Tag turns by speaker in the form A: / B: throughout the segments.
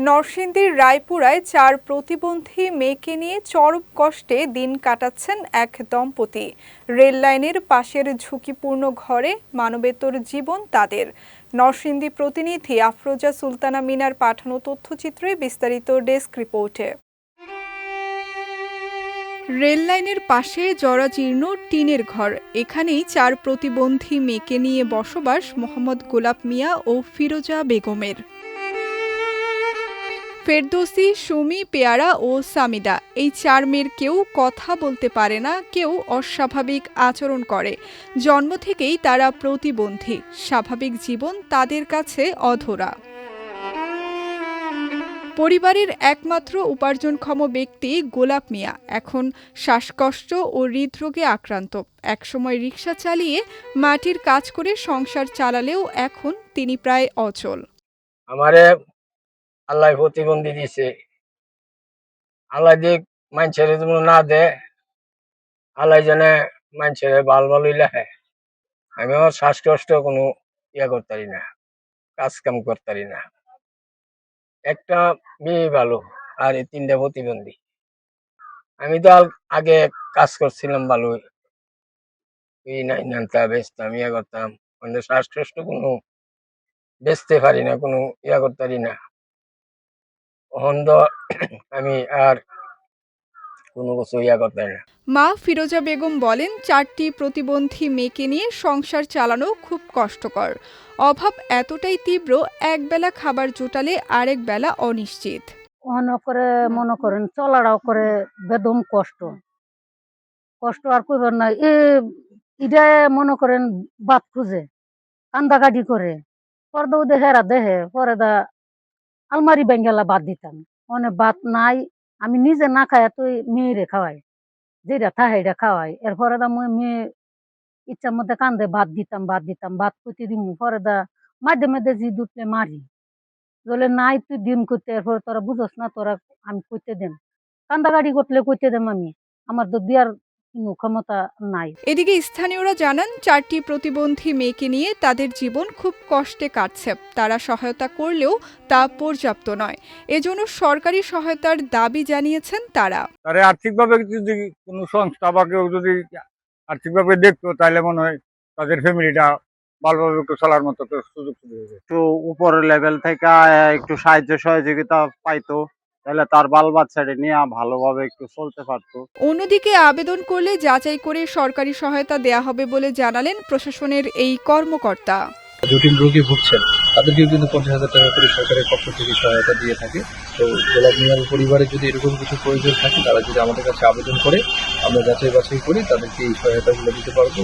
A: নরসিংদীর রায়পুরায় ৪ প্রতিবন্ধী মেয়েকে নিয়ে চরম কষ্টে দিন কাটাচ্ছেন এক দম্পতি। রেল লাইনের পাশের ঝুঁকিপূর্ণ ঘরে মানবেতর জীবন তাদের। নরসিংদী প্রতিনিধি আফরোজা সুলতানা মিনার পাঠানো তথ্যচিত্রে বিস্তারিত ডেস্ক রিপোর্টে। রেল লাইনের পাশে জরাজীর্ণ টিনের ঘর। এখানেই ৪ প্রতিবন্ধী মেয়েকে নিয়ে বসবাস মোহাম্মদ গোলাপ মিয়া ও ফিরোজা বেগমের। ফেরদৌসী, সুমি, পেয়ারা ও সামিদা এই ৪ মেয়ের কেউ কথা বলতে পারে না, কেউ অস্বাভাবিক আচরণ করে। জন্ম থেকেই তারা প্রতিবন্ধী। স্বাভাবিক জীবন তাদের কাছে অধরা। পরিবারের একমাত্র উপার্জনক্ষম ব্যক্তি গোলাপ মিয়া এখন শ্বাসকষ্ট ও হৃদরোগে আক্রান্ত। একসময় রিকশা চালিয়ে মাটির কাজ করে সংসার চালালেও এখন তিনি প্রায় অচল।
B: আমারে আল্লাহ প্রতিবন্ধী দিছে, আল্লাহ দিক মানুষের না দে, আল্লাহ জানে মানুষের ভাল ভালোই লেখে। আমিও শ্বাসকষ্ট কোনো করতে পারি না, কাজ কাম করতে পারি না। একটা মেয়ে ভালো আর এই ৩টা প্রতিবন্ধী। আমি তো আগে কাজ করছিলাম ভালো, বেচতাম, করতাম, শ্বাসকষ্ট কোনো বেচতে পারি না, কোনো করতে পারি না। আমি আর কোনো কিছু করতে না।
A: মা ফিরোজা বেগম বলেন, ৪টি প্রতিবন্ধী মেয়েকে নিয়ে সংসার চালানো খুব কষ্টকর। অভাব এতটাই তীব্র, একবেলা খাবার জোটালে আরেক বেলা অনিশ্চিত।
C: মনে করেন চলাটাও করে বেদম কষ্ট আর কইবার নাই। ইডা মনে করেন বাত খুঁজে কান্দাকাটি করে পরে দেহে পরে আলমারি বেঙ্গেলা বাদ দিতাম। বাত নাই, আমি নিজে না খাই তুই মেয়েরে খাওয়াই, যেটা থাকে এটা খাওয়াই। এরপরে মেয়ে ইচ্ছার মধ্যে কান্দে ভাত দিতাম ভাত কুটি দিম। পরে মাঝে মাঝে জি দুটলে মারি, বলে নাই তুই দিন করতে। এরপরে তোরা বুঝোস না, তোরা আমি কইতে দেন, কান্দাকাটি করলে কইতে দেম। আমার তো দেওয়ার কোনো ক্ষমতা নাই।
A: এদিকে স্থানীয়রা জানান, ৪টি প্রতিবন্ধী মেয়েকে নিয়ে তাদের জীবন খুব কষ্টে কাটছে। তারা সহায়তা করলেও তা পর্যাপ্ত নয়। এজন্য সরকারি সহায়তার দাবি জানিয়েছেন তারা।
D: আর্থিকভাবে যদি কোনো সংস্থা বা কেউ যদি আর্থিকভাবে দেখতো, তাহলে মনে হয় তাদের ফ্যামিলিটা ভালোভাবে একটু চলার মতো সুযোগ সুবিধা, একটু উপরের লেভেল থেকে একটু সাহায্য সহযোগিতা পাইতো, তাহলে তার বাল বাচ্চাটা নিয়ে ভালোভাবে একটু চলতে পারতো।
A: অন্যদিকে আবেদন করলে যাচাই করে সরকারি সহায়তা দেয়া হবে বলে জানালেন প্রশাসনের এই কর্মকর্তা।
E: জটিল রোগে ভুগছেন তাদেরকেও কিন্তু 50,000 টাকা করে সরকারের পক্ষ থেকে সহায়তা দিয়ে থাকে। তো গোলাপ মিয়ার পরিবারে যদি এরকম কিছু প্রয়োজন থাকে, তারা যদি আমাদের কাছে আবেদন করে, আমরা যাচাই বাছাই করে তাদেরকে এই সহায়তাগুলো দিতে পারবো।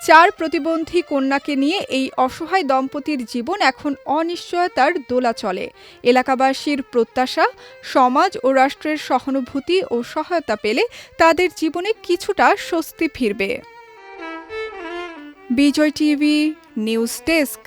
A: ৪ প্রতিবন্ধী কন্যাকে নিয়ে এই অসহায় দম্পতির জীবন এখন অনিশ্চয়তার দোলাচলে। এলাকাবাসীর প্রত্যাশা, সমাজ ও রাষ্ট্রের সহানুভূতি ও সহায়তা পেলে তাদের জীবনে কিছুটা স্বস্তি ফিরবে। বিজয় টিভি নিউজ ডেস্ক।